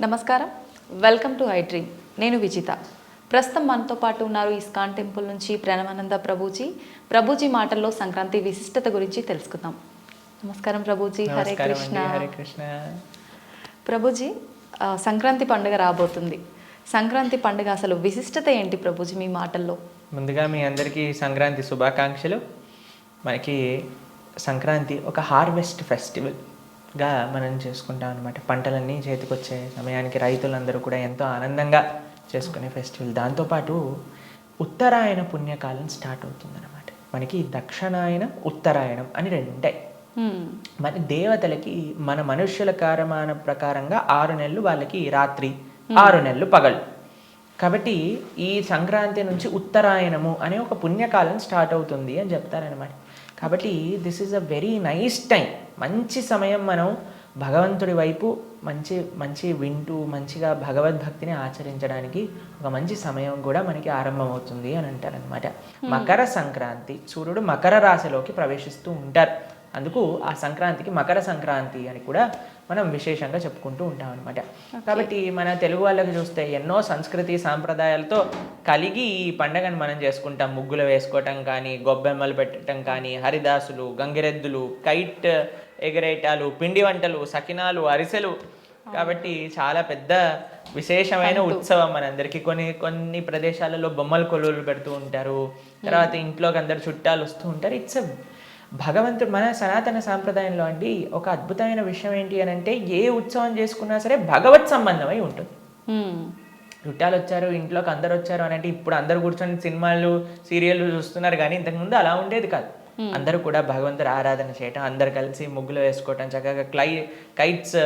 నమస్కారం, welcome to I dream. నేను విజిత. ప్రస్తుతం మనతో పాటు ఉన్నారు ఇస్కాన్ టెంపుల్ నుంచి ప్రణవానంద ప్రభుజీ మాటల్లో సంక్రాంతి విశిష్టత గురించి తెలుసుకుందాం. నమస్కారం ప్రభుజీ. హరే కృష్ణ. హరే కృష్ణ. ప్రభుజీ, సంక్రాంతి పండుగ రాబోతుంది. సంక్రాంతి పండుగ అసలు విశిష్టత ఏంటి ప్రభుజీ మీ మాటల్లో? ముందుగా మీ అందరికీ సంక్రాంతి శుభాకాంక్షలు. మనకి సంక్రాంతి ఒక హార్వెస్ట్ ఫెస్టివల్గా మనం చేసుకుంటాం అనమాట. పంటలన్నీ చేతికొచ్చే సమయానికి రైతులందరూ కూడా ఎంతో ఆనందంగా చేసుకునే ఫెస్టివల్. దాంతోపాటు ఉత్తరాయణ పుణ్యకాలం స్టార్ట్ అవుతుందన్నమాట. మనకి దక్షిణాయనం ఉత్తరాయణం అని రెండు ఉంటాయి. మన దేవతలకి మన మనుష్యుల కాలమాన ప్రకారంగా 6 నెలలు వాళ్ళకి రాత్రి, 6 నెలలు పగలు. కాబట్టి ఈ సంక్రాంతి నుంచి ఉత్తరాయణము అనే ఒక పుణ్యకాలం స్టార్ట్ అవుతుంది అని చెప్తారనమాట. కాబట్టి this is a very nice time. మంచి సమయం మనం భగవంతుడి వైపు మంచి వింటూ మంచిగా భగవద్భక్తిని ఆచరించడానికి ఒక మంచి సమయం కూడా మనకి ఆరంభమవుతుంది అని అంటారనమాట. మకర సంక్రాంతి, సూర్యుడు మకర రాశిలోకి ప్రవేశిస్తూ ఉంటారు. అందుకు ఆ సంక్రాంతికి మకర సంక్రాంతి అని కూడా మనం విశేషంగా చెప్పుకుంటూ ఉంటాం అనమాట. కాబట్టి మన తెలుగు వాళ్ళకి చూస్తే ఎన్నో సంస్కృతి సాంప్రదాయాలతో కలిగి ఈ పండుగను మనం చేసుకుంటాం. ముగ్గులు వేసుకోవటం కానీ, గొబ్బెమ్మలు పెట్టడం కానీ, హరిదాసులు, గంగిరెద్దులు, కైట్ ఎగరేటాలు, పిండి వంటలు, సకినాలు, అరిసెలు. కాబట్టి చాలా పెద్ద విశేషమైన ఉత్సవం మనందరికీ. కొన్ని ప్రదేశాలలో బొమ్మల కొలువులు పెడుతూ ఉంటారు. తర్వాత ఇంట్లోకి అందరు చుట్టాలు వస్తూ ఉంటారు. ఇట్స్ భగవంతుడు మన సనాతన సాంప్రదాయంలో అండి ఒక అద్భుతమైన విషయం ఏంటి అని అంటే, ఏ ఉత్సవం చేసుకున్నా సరే భగవత్ సంబంధమై ఉంటుంది. చుట్టాలు వచ్చారు, ఇంట్లోకి అందరు వచ్చారు అని అంటే ఇప్పుడు అందరు కూర్చొని సినిమాలు సీరియళ్ళు చూస్తున్నారు, కానీ ఇంతకుముందు అలా ఉండేది కాదు. అందరూ కూడా భగవంతుడు ఆరాధన చేయటం, అందరు కలిసి ముగ్గులు వేసుకోవటం, చక్కగా కైట్స్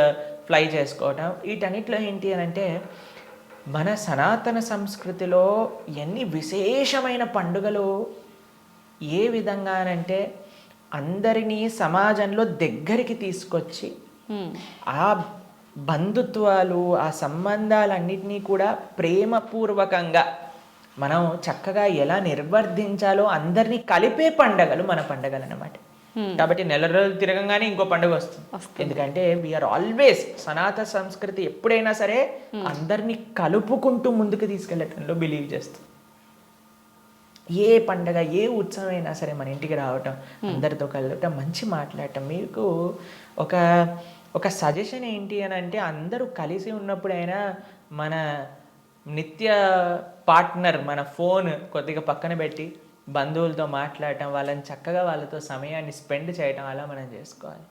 ఫ్లై చేసుకోవటం. వీటన్నిటిలో ఏంటి అని అంటే మన సనాతన సంస్కృతిలో ఎన్ని విశేషమైన పండుగలు ఏ విధంగానంటే అందరినీ సమాజంలో దగ్గరికి తీసుకొచ్చి ఆ బంధుత్వాలు, ఆ సంబంధాలన్నిటినీ కూడా ప్రేమపూర్వకంగా మనం చక్కగా ఎలా నిర్వర్తించాలో అందరినీ కలిపే పండగలు మన పండగలు అన్నమాట. కాబట్టి నెల రోజులు తిరగంగానే ఇంకో పండుగ వస్తుంది. ఎందుకంటే వీఆర్ ఆల్వేస్ సనాతన సంస్కృతి ఎప్పుడైనా సరే అందరినీ కలుపుకుంటూ ముందుకు తీసుకెళ్ళటంలో బిలీవ్ చేస్తుంది. ఏ పండగ, ఏ ఉత్సవం అయినా సరే మన ఇంటికి రావటం, అందరితో కలవటం, మంచి మాట్లాడటం. మీకు ఒక సజెషన్ ఏంటి అని అంటే, అందరూ కలిసి ఉన్నప్పుడైనా మన నిత్య పార్ట్నర్, మన ఫోన్ కొద్దిగా పక్కన పెట్టి బంధువులతో మాట్లాడటం, వాళ్ళని చక్కగా వాళ్ళతో సమయాన్ని స్పెండ్ చేయటం అలా మనం చేసుకోవాలి.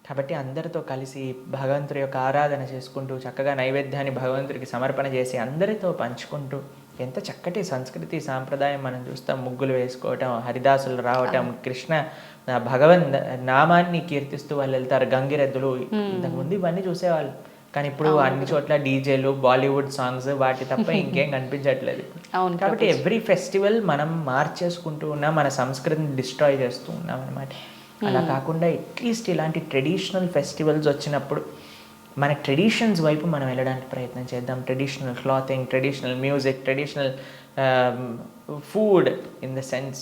కాబట్టి అందరితో కలిసి భగవంతుడి యొక్క ఆరాధన చేసుకుంటూ చక్కగా నైవేద్యాన్ని భగవంతుడికి సమర్పణ చేసి అందరితో పంచుకుంటూ ఎంత చక్కటి సంస్కృతి సాంప్రదాయం మనం చూస్తాం. ముగ్గులు వేసుకోవటం, హరిదాసులు రావటం, కృష్ణ భగవన్ నామాన్ని కీర్తిస్తూ వాళ్ళు వెళ్తారు. గంగిరెద్దులు, ఇంతకుముందు ఇవన్నీ చూసేవాళ్ళు, కానీ ఇప్పుడు అన్ని చోట్ల డీజేలు, బాలీవుడ్ సాంగ్స్, వాటి తప్ప ఇంకేం కనిపించట్లేదు. కాబట్టి ఎవ్రీ ఫెస్టివల్ మనం మార్చేసుకుంటూ ఉన్నాం, మన సంస్కృతిని డిస్ట్రాయ్ చేస్తూ ఉన్నాం అనమాట. అలా కాకుండా అట్లీస్ట్ ఇలాంటి ట్రెడిషనల్ ఫెస్టివల్స్ వచ్చినప్పుడు మన ట్రెడిషన్స్ వైపు మనం వెళ్ళడానికి ప్రయత్నం చేద్దాం. Traditional clothing, traditional music, traditional food, in the sense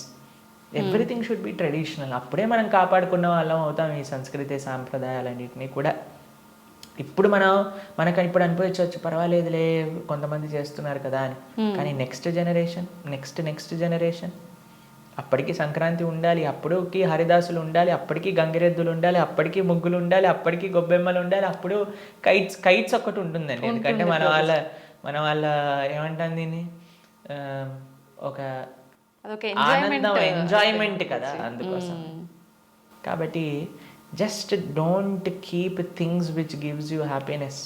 everything should be traditional. అప్పుడే మనం కాపాడుకున్న వాళ్ళం అవుతాం ఈ సంస్కృతి సాంప్రదాయాలన్నింటినీ కూడా. ఇప్పుడు మనకు ఇప్పుడు అనిపించవచ్చు, పర్వాలేదులే కొంతమంది చేస్తున్నారు కదా అని. కానీ నెక్స్ట్ జనరేషన్ అప్పటికి సంక్రాంతి ఉండాలి, అప్పటికి హరిదాసులు ఉండాలి, అప్పటికి గంగిరెద్దులు ఉండాలి, అప్పటికి ముగ్గులు ఉండాలి, అప్పటికి గొబ్బెమ్మలు ఉండాలి, అప్పుడు కైట్స్ ఒక్కటి ఉంటుందండి. ఎందుకంటే మన వాళ్ళ ఏమంటాం దీన్ని, ఒక ఆనందం, ఎంజాయ్మెంట్ కదా, అందుకోసం. కాబట్టి just don't keep things which gives you happiness,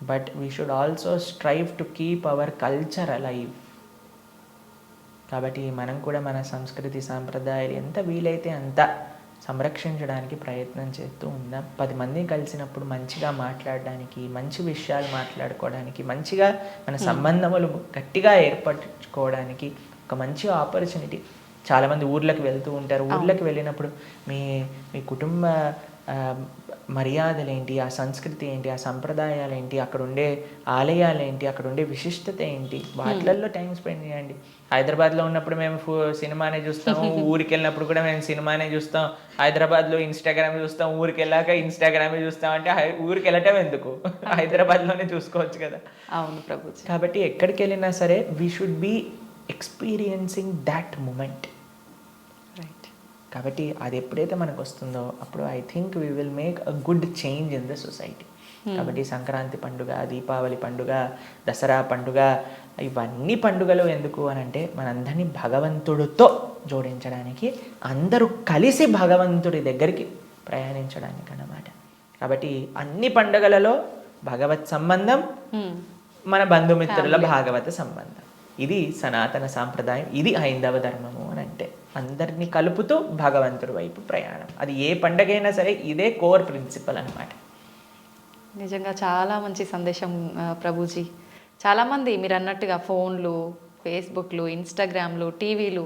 but we should also strive to keep our culture alive. కాబట్టి మనం కూడా మన సంస్కృతి సాంప్రదాయాలు ఎంత వీలైతే అంత సంరక్షించడానికి ప్రయత్నం చేస్తూ ఉందాం. 10 మంది కలిసినప్పుడు మంచిగా మాట్లాడడానికి, మంచి విషయాలు మాట్లాడుకోవడానికి, మంచిగా మన సంబంధములు గట్టిగా ఏర్పరచుకోవడానికి ఒక మంచి ఆపర్చునిటీ. చాలామంది ఊర్లకు వెళ్తూ ఉంటారు. ఊర్లకు వెళ్ళినప్పుడు మీ కుటుంబ మర్యాదలు ఏంటి, ఆ సంస్కృతి ఏంటి, ఆ సంప్రదాయాలు ఏంటి, అక్కడ ఉండే ఆలయాలు ఏంటి, అక్కడ ఉండే విశిష్టత ఏంటి, వాటిల్లో టైం స్పెండ్ చేయండి. హైదరాబాద్లో ఉన్నప్పుడు మేము సినిమానే చూస్తాము, ఊరికి వెళ్ళినప్పుడు కూడా మేము సినిమానే చూస్తాం. హైదరాబాద్లో ఇన్స్టాగ్రామ్ చూస్తాం, ఊరికి వెళ్ళాక ఇన్స్టాగ్రామే చూస్తాం. అంటే ఊరికి వెళ్ళటం ఎందుకు, హైదరాబాద్లోనే చూసుకోవచ్చు కదా. అవును ప్రభుజీ. కాబట్టి ఎక్కడికి వెళ్ళినా సరే we should be experiencing that moment. Right. కాబట్టి అది ఎప్పుడైతే మనకు వస్తుందో అప్పుడు I think we will make a good change in the society. కాబట్టి సంక్రాంతి పండుగ, దీపావళి పండుగ, దసరా పండుగ, ఇవన్నీ పండుగలు ఎందుకు అని అంటే మనందరినీ భగవంతుడితో జోడించడానికి, అందరూ కలిసి భగవంతుడి దగ్గరికి ప్రయాణించడానికి అన్నమాట. కాబట్టి అన్ని పండుగలలో భగవత్ సంబంధం, మన బంధుమిత్రుల భాగవత సంబంధం, ఇది సనాతన సాంప్రదాయం, ఇది హైందవ ధర్మము అని అంటే అందరినీ కలుపుతూ భగవంతుడి వైపు ప్రయాణం. అది ఏ పండగైనా సరే ఇదే కోర్ ప్రిన్సిపల్ అనమాట. నిజంగా చాలా మంచి సందేశం ప్రభుజీ. చాలామంది మీరు అన్నట్టుగా ఫోన్లు, ఫేస్బుక్లు, ఇన్స్టాగ్రామ్లు, టీవీలు,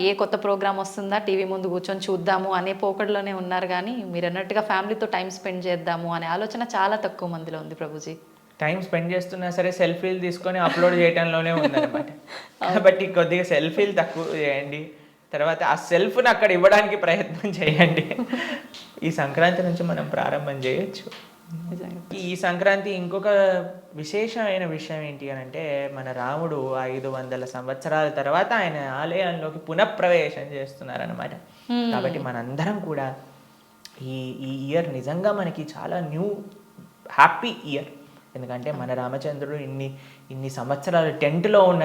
ఏ కొత్త ప్రోగ్రామ్ వస్తుందా టీవీ ముందు కూర్చొని చూద్దాము అనే పోకడలోనే ఉన్నారు. కానీ మీరు అన్నట్టుగా ఫ్యామిలీతో టైం స్పెండ్ చేద్దాము అనే ఆలోచన చాలా తక్కువ మందిలో ఉంది ప్రభుజీ. టైం స్పెండ్ చేస్తున్నా సరే సెల్ఫీలు తీసుకొని అప్లోడ్ చేయడంలోనే ఉందన్నమాట. కాబట్టి కొద్దిగా సెల్ఫీలు తక్కువ చేయండి, తర్వాత ఆ సెల్ఫ్ని అక్కడ ఇవ్వడానికి ప్రయత్నం చేయండి. ఈ సంక్రాంతి నుంచి మనం ప్రారంభం చేయొచ్చు. ఈ సంక్రాంతి ఇంకొక విశేషమైన విషయం ఏంటి అని అంటే, మన రాముడు 500 సంవత్సరాల తర్వాత ఆయన ఆలయంలోకి పునఃప్రవేశం చేస్తున్నారనమాట. కాబట్టి మనందరం కూడా ఈ ఇయర్ నిజంగా మనకి చాలా హ్యాపీ ఇయర్. ఎందుకంటే మన రామచంద్రుడు ఇన్ని సంవత్సరాలు టెంట్లో ఉన్న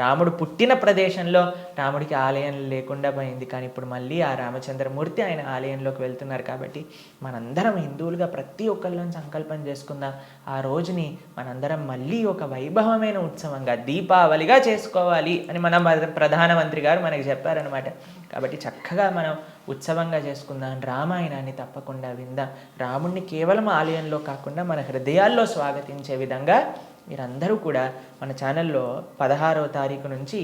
రాముడు పుట్టిన ప్రదేశంలో రాముడికి ఆలయం లేకుండా పోయింది. కానీ ఇప్పుడు మళ్ళీ ఆ రామచంద్రమూర్తి ఆయన ఆలయంలోకి వెళ్తున్నారు. కాబట్టి మనందరం హిందువులుగా ప్రతి ఒక్కళ్ళని సంకల్పం చేసుకుందాం, ఆ రోజుని మనందరం మళ్ళీ ఒక వైభవమైన ఉత్సవంగా దీపావళిగా చేసుకోవాలి అని మన ప్రధానమంత్రి గారు మనకి చెప్పారనమాట. కాబట్టి చక్కగా మనం ఉత్సవంగా చేసుకుందాం, రామాయణాన్ని తప్పకుండా విందాం, రాముడిని కేవలం ఆలయంలో కాకుండా మన హృదయాల్లో స్వాగతించే విధంగా మీరందరూ కూడా మన ఛానల్లో 16వ తారీఖు నుంచి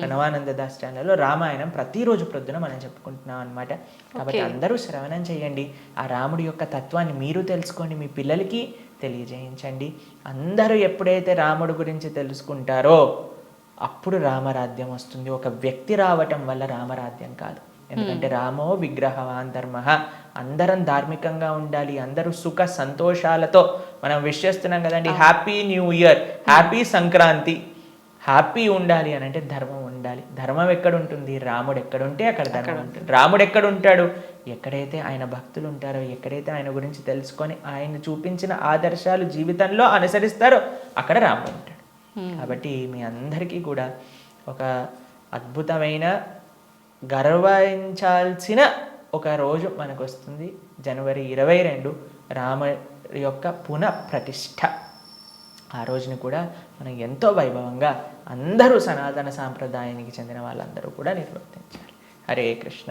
ప్రణవానంద దాస్ ఛానల్లో రామాయణం ప్రతిరోజు ప్రొద్దున మనం చెప్పుకుంటున్నాం అనమాట. కాబట్టి అందరూ శ్రవణం చేయండి, ఆ రాముడి యొక్క తత్వాన్ని మీరు తెలుసుకోండి, మీ పిల్లలకి తెలియజేయించండి. అందరూ ఎప్పుడైతే రాముడి గురించి తెలుసుకుంటారో అప్పుడు రామరాజ్యం వస్తుంది. ఒక వ్యక్తి రావటం వల్ల రామరాజ్యం కాదు. ఎందుకంటే రామో విగ్రహవాన్ ధర్మ, అందరం ధార్మికంగా ఉండాలి, అందరూ సుఖ సంతోషాలతో మనం విష్ చేస్తున్నాం కదండి, happy new year, happy Sankranti. Happy ఉండాలి అని అంటే ధర్మం ఉండాలి. ధర్మం ఎక్కడ ఉంటుంది? రాముడు ఎక్కడుంటే అక్కడ ధర్మం ఉంటుంది. రాముడు ఎక్కడ ఉంటాడు? ఎక్కడైతే ఆయన భక్తులు ఉంటారో, ఎక్కడైతే ఆయన గురించి తెలుసుకొని ఆయన చూపించిన ఆదర్శాలు జీవితంలో అనుసరిస్తారో అక్కడ రాముడు ఉంటాడు. కాబట్టి మీ అందరికీ కూడా ఒక అద్భుతమైన గర్వించాల్సిన ఒక రోజు మనకు వస్తుంది, జనవరి 22 రామ యొక్క పునఃప్రతిష్ఠ. ఆ రోజుని కూడా మనం ఎంతో వైభవంగా అందరూ సనాతన సాంప్రదాయానికి చెందిన వాళ్ళందరూ కూడా నిర్వర్తించాలి. హరే కృష్ణ.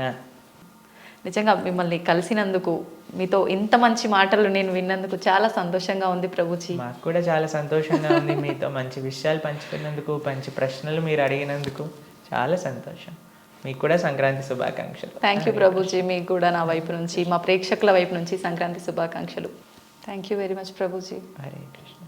నిజంగా మిమ్మల్ని కలిసినందుకు, మీతో ఇంత మంచి మాటలు నేను విన్నందుకు చాలా సంతోషంగా ఉంది ప్రభుజీ. మాకు కూడా చాలా సంతోషంగా ఉంది, మీతో మంచి విషయాలు పంచుకున్నందుకు, మంచి ప్రశ్నలు మీరు అడిగినందుకు చాలా సంతోషం. మీకు కూడా సంక్రాంతి శుభాకాంక్షలు. Thank you Prabhuji. మీకు కూడా నా వైపు నుంచి, మా ప్రేక్షకుల వైపు నుంచి సంక్రాంతి శుభాకాంక్షలు. Thank you very much Prabhuji. Hare Krishna.